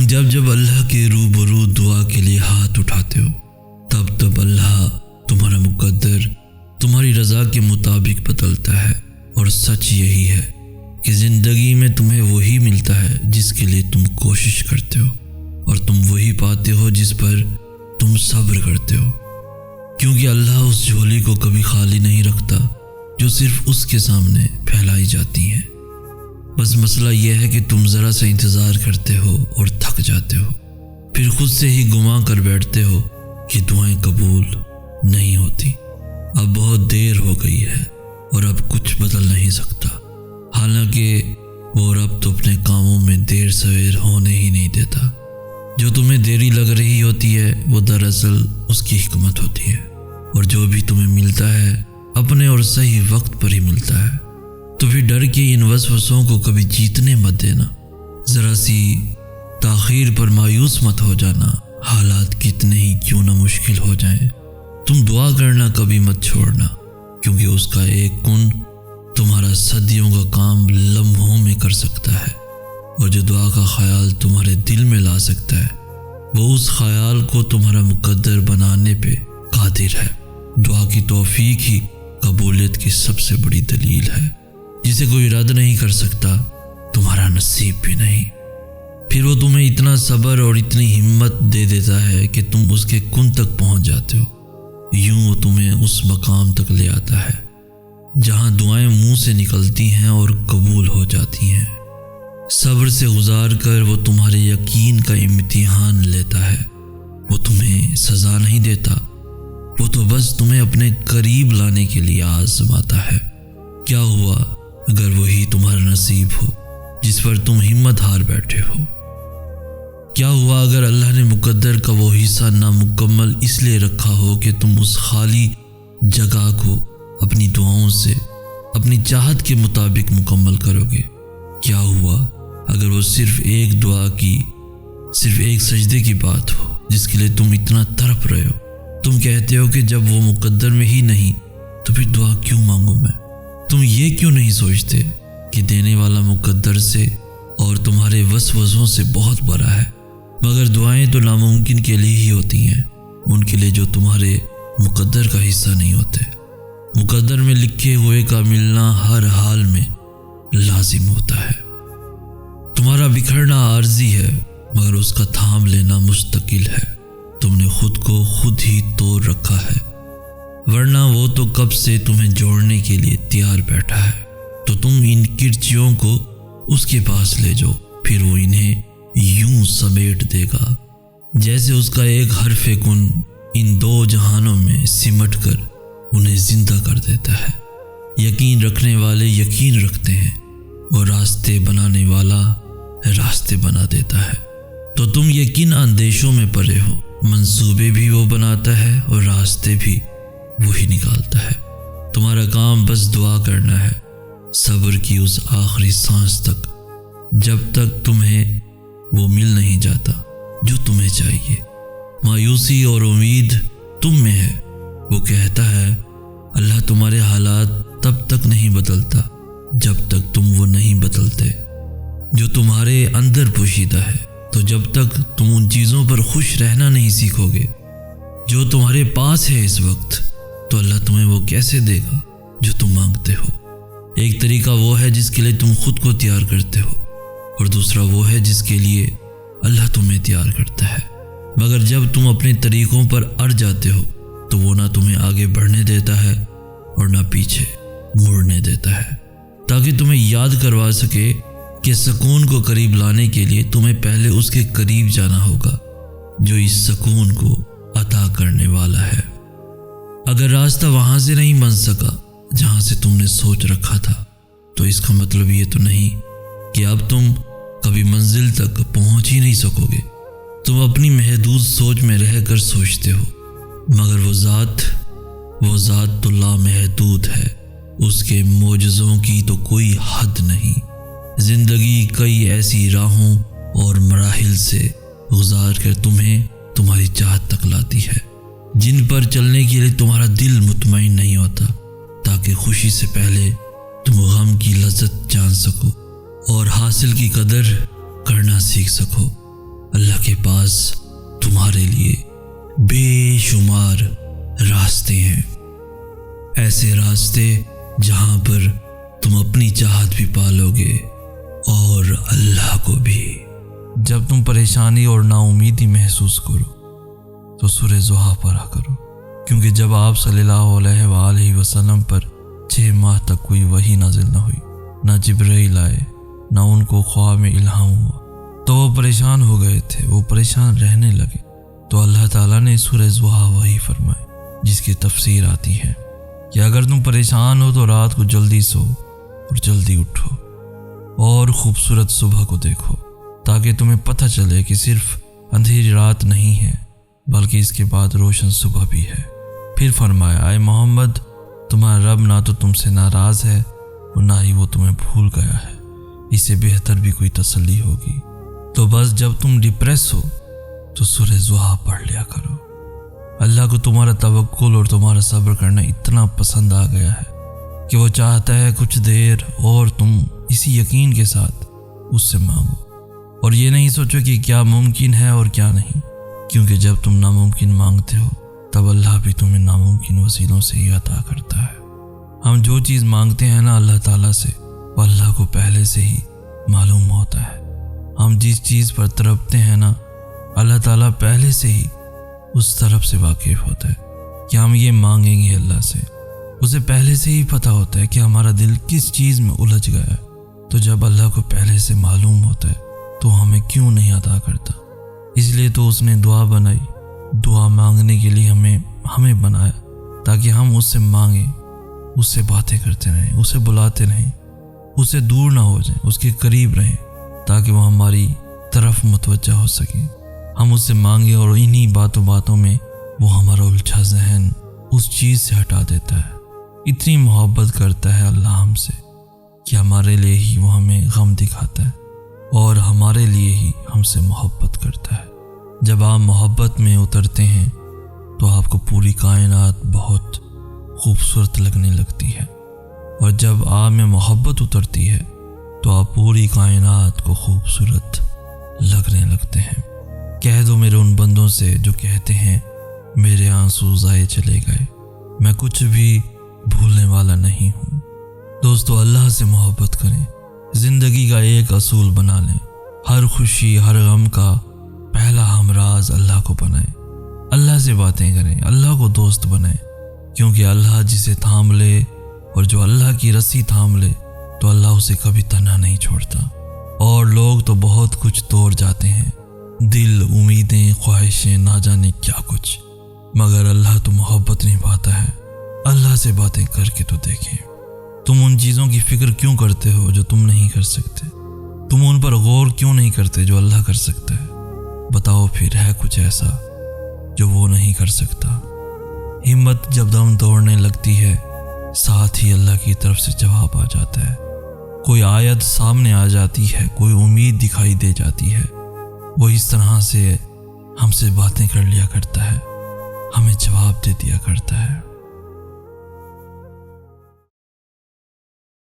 جب جب اللہ کے روبرو دعا کے لیے ہاتھ اٹھاتے ہو تب تب اللہ تمہارا مقدر تمہاری رضا کے مطابق بدلتا ہے، اور سچ یہی ہے کہ زندگی میں تمہیں وہی ملتا ہے جس کے لیے تم کوشش کرتے ہو، اور تم وہی پاتے ہو جس پر تم صبر کرتے ہو، کیونکہ اللہ اس جھولی کو کبھی خالی نہیں رکھتا جو صرف اس کے سامنے پھیلائی جاتی ہیں۔ بس مسئلہ یہ ہے کہ تم ذرا سا انتظار کرتے ہو اور تھک جاتے ہو، پھر خود سے ہی گمان کر بیٹھتے ہو کہ دعائیں قبول نہیں ہوتی، اب بہت دیر ہو گئی ہے اور اب کچھ بدل نہیں سکتا، حالانکہ وہ رب تو اپنے کاموں میں دیر سویر ہونے ہی نہیں دیتا۔ جو تمہیں دیری لگ رہی ہوتی ہے وہ دراصل اس کی حکمت ہوتی ہے، اور جو بھی تمہیں ملتا ہے اپنے اور صحیح وقت پر ہی ملتا ہے۔ تو پھر ڈر کے ان وسوسوں کو کبھی جیتنے مت دینا، ذرا سی تاخیر پر مایوس مت ہو جانا، حالات کتنے ہی کیوں نہ مشکل ہو جائیں۔ تم دعا کرنا کبھی مت چھوڑنا، کیونکہ اس کا ایک کن تمہارا صدیوں کا کام لمحوں میں کر سکتا ہے، اور جو دعا کا خیال تمہارے دل میں لا سکتا ہے وہ اس خیال کو تمہارا مقدر بنانے پہ قادر ہے۔ دعا کی توفیق ہی قبولیت کی سب سے بڑی دلیل ہے، جسے کوئی رد نہیں کر سکتا، تمہارا نصیب بھی نہیں۔ پھر وہ تمہیں اتنا صبر اور اتنی ہمت دے دیتا ہے کہ تم اس کے کن تک پہنچ جاتے ہو، یوں وہ تمہیں اس مقام تک لے آتا ہے جہاں دعائیں منہ سے نکلتی ہیں اور قبول ہو جاتی ہیں۔ صبر سے گزار کر وہ تمہارے یقین کا امتحان لیتا ہے، وہ تمہیں سزا نہیں دیتا، وہ تو بس تمہیں اپنے قریب لانے کے لیے آزماتا ہے۔ کیا ہوا اگر وہی تمہارا نصیب ہو جس پر تم ہمت ہار بیٹھے ہو؟ کیا ہوا اگر اللہ نے مقدر کا وہ حصہ نامکمل اس لیے رکھا ہو کہ تم اس خالی جگہ کو اپنی دعاؤں سے اپنی چاہت کے مطابق مکمل کرو گے؟ کیا ہوا اگر وہ صرف ایک دعا کی، صرف ایک سجدے کی بات ہو جس کے لیے تم اتنا تڑپ رہے ہو؟ تم کہتے ہو کہ جب وہ مقدر میں ہی نہیں تو پھر دعا کیوں مانگوں میں؟ تم یہ کیوں نہیں سوچتے کہ دینے والا مقدر سے اور تمہارے وسوسوں سے بہت بڑا ہے؟ مگر دعائیں تو ناممکن کے لیے ہی ہوتی ہیں، ان کے لیے جو تمہارے مقدر کا حصہ نہیں ہوتے۔ مقدر میں لکھے ہوئے کا ملنا ہر حال میں لازم ہوتا ہے۔ تمہارا بکھرنا عارضی ہے، مگر اس کا تھام لینا مستقل ہے۔ تم نے خود کو خود ہی توڑ رکھا ہے، ورنہ وہ تو کب سے تمہیں جوڑنے کے لیے تیار بیٹھا ہے۔ تو تم ان کرچیوں کو اس کے پاس لے جاؤ، پھر وہ انہیں یوں سمیٹ دے گا جیسے اس کا ایک حرف کن ان دو جہانوں میں سمٹ کر انہیں زندہ کر دیتا ہے۔ یقین رکھنے والے یقین رکھتے ہیں، اور راستے بنانے والا راستے بنا دیتا ہے۔ تو تم یہ کن اندیشوں میں پڑے ہو؟ منصوبے بھی وہ بناتا ہے اور راستے بھی وہی نکالتا ہے۔ تمہارا کام بس دعا کرنا ہے، صبر کی اس آخری سانس تک، جب تک تمہیں وہ مل نہیں جاتا جو تمہیں چاہیے۔ مایوسی اور امید تم میں ہے۔ وہ کہتا ہے اللہ تمہارے حالات تب تک نہیں بدلتا جب تک تم وہ نہیں بدلتے جو تمہارے اندر پوشیدہ ہے۔ تو جب تک تم ان چیزوں پر خوش رہنا نہیں سیکھو گے جو تمہارے پاس ہے اس وقت، تو اللہ تمہیں وہ کیسے دے گا جو تم مانگتے ہو؟ ایک طریقہ وہ ہے جس کے لیے تم خود کو تیار کرتے ہو، اور دوسرا وہ ہے جس کے لیے اللہ تمہیں تیار کرتا ہے۔ مگر جب تم اپنے طریقوں پر اڑ جاتے ہو تو وہ نہ تمہیں آگے بڑھنے دیتا ہے اور نہ پیچھے مڑنے دیتا ہے، تاکہ تمہیں یاد کروا سکے کہ سکون کو قریب لانے کے لیے تمہیں پہلے اس کے قریب جانا ہوگا جو اس سکون کو عطا کرنے والا ہے۔ اگر راستہ وہاں سے نہیں بن سکا جہاں سے تم نے سوچ رکھا تھا، تو اس کا مطلب یہ تو نہیں کہ اب تم کبھی منزل تک پہنچ ہی نہیں سکو گے۔ تم اپنی محدود سوچ میں رہ کر سوچتے ہو، مگر وہ ذات تو لامحدود ہے، اس کے معجزوں کی تو کوئی حد نہیں۔ زندگی کئی ایسی راہوں اور مراحل سے گزار کر تمہیں تمہاری چاہت تک لاتی ہے، جن پر چلنے کے لیے تمہارا دل مطمئن نہیں ہوتا، تاکہ خوشی سے پہلے تم غم کی لذت جان سکو اور حاصل کی قدر کرنا سیکھ سکو۔ اللہ کے پاس تمہارے لیے بے شمار راستے ہیں، ایسے راستے جہاں پر تم اپنی چاہت بھی پالو گے اور اللہ کو بھی۔ جب تم پریشانی اور نا امیدی محسوس کرو تو سورہ ضحیٰ پڑھا کرو، کیونکہ جب آپ صلی اللہ علیہ وآلہ وسلم پر 6 ماہ تک کوئی وحی نازل نہ ہوئی، نہ جبرائیل آئے، نہ ان کو خواب میں الہام ہوا، تو وہ پریشان ہو گئے تھے، وہ پریشان رہنے لگے۔ تو اللہ تعالیٰ نے سورہ ضحیٰ وحی فرمائی، جس کی تفسیر آتی ہے کہ اگر تم پریشان ہو تو رات کو جلدی سو اور جلدی اٹھو اور خوبصورت صبح کو دیکھو، تاکہ تمہیں پتہ چلے کہ صرف اندھیری رات نہیں ہے بلکہ اس کے بعد روشن صبح بھی ہے۔ پھر فرمایا، اے محمد، تمہارا رب نہ تو تم سے ناراض ہے اور نہ ہی وہ تمہیں بھول گیا ہے، اس سے بہتر بھی کوئی تسلی ہوگی۔ تو بس جب تم ڈپریس ہو تو سورہ ضحیٰ پڑھ لیا کرو۔ اللہ کو تمہارا توکل اور تمہارا صبر کرنا اتنا پسند آ گیا ہے کہ وہ چاہتا ہے کچھ دیر اور تم اسی یقین کے ساتھ اس سے مانگو، اور یہ نہیں سوچو کہ کیا ممکن ہے اور کیا نہیں، کیونکہ جب تم ناممکن مانگتے ہو تب اللہ بھی تمہیں ناممکن وسیلوں سے ہی عطا کرتا ہے۔ ہم جو چیز مانگتے ہیں نا اللہ تعالیٰ سے، وہ اللہ کو پہلے سے ہی معلوم ہوتا ہے۔ ہم جس چیز پر تڑپتے ہیں نا، اللہ تعالیٰ پہلے سے ہی اس طرف سے واقف ہوتا ہے کہ ہم یہ مانگیں گے اللہ سے۔ اسے پہلے سے ہی پتہ ہوتا ہے کہ ہمارا دل کس چیز میں الجھ گیا ہے، تو جب اللہ کو پہلے سے معلوم ہوتا ہے تو ہمیں کیوں نہیں عطا کرتا؟ اس لیے تو اس نے دعا بنائی، دعا مانگنے کے لیے ہمیں بنایا، تاکہ ہم اس سے مانگیں، اس سے باتیں کرتے رہیں، اسے بلاتے رہیں، اس سے دور نہ ہو جائیں، اس کے قریب رہیں، تاکہ وہ ہماری طرف متوجہ ہو سکیں۔ ہم اس سے مانگیں اور انہی باتوں میں وہ ہمارا الجھا ذہن اس چیز سے ہٹا دیتا ہے۔ اتنی محبت کرتا ہے اللہ ہم سے کہ ہمارے لیے ہی وہ ہمیں غم دکھاتا ہے اور ہمارے لیے ہی ہم سے محبت کرتا ہے۔ جب آپ محبت میں اترتے ہیں تو آپ کو پوری کائنات بہت خوبصورت لگنے لگتی ہے، اور جب آپ میں محبت اترتی ہے تو آپ پوری کائنات کو خوبصورت لگنے لگتے ہیں۔ کہہ دو میرے ان بندوں سے جو کہتے ہیں میرے آنسو ضائع چلے گئے، میں کچھ بھی بھولنے والا نہیں ہوں۔ دوستو، اللہ سے محبت کریں، زندگی کا ایک اصول بنا لیں، ہر خوشی ہر غم کا پہلا ہمراز اللہ کو بنائیں، اللہ سے باتیں کریں، اللہ کو دوست بنائیں، کیونکہ اللہ جسے تھام لے اور جو اللہ کی رسی تھام لے تو اللہ اسے کبھی تنہا نہیں چھوڑتا۔ اور لوگ تو بہت کچھ توڑ جاتے ہیں، دل، امیدیں، خواہشیں، نہ جانے کیا کچھ، مگر اللہ تو محبت نبھاتا ہے۔ اللہ سے باتیں کر کے تو دیکھیں۔ تم ان چیزوں کی فکر کیوں کرتے ہو جو تم نہیں کر سکتے؟ تم ان پر غور کیوں نہیں کرتے جو اللہ کر سکتا ہے؟ بتاؤ پھر ہے کچھ ایسا جو وہ نہیں کر سکتا؟ ہمت جب دم دوڑنے لگتی ہے، ساتھ ہی اللہ کی طرف سے جواب آ جاتا ہے۔ کوئی آیت سامنے آ جاتی ہے، کوئی امید دکھائی دے جاتی ہے، وہ اس طرح سے ہم سے باتیں کر لیا کرتا ہے، ہمیں جواب دے دیا کرتا ہے۔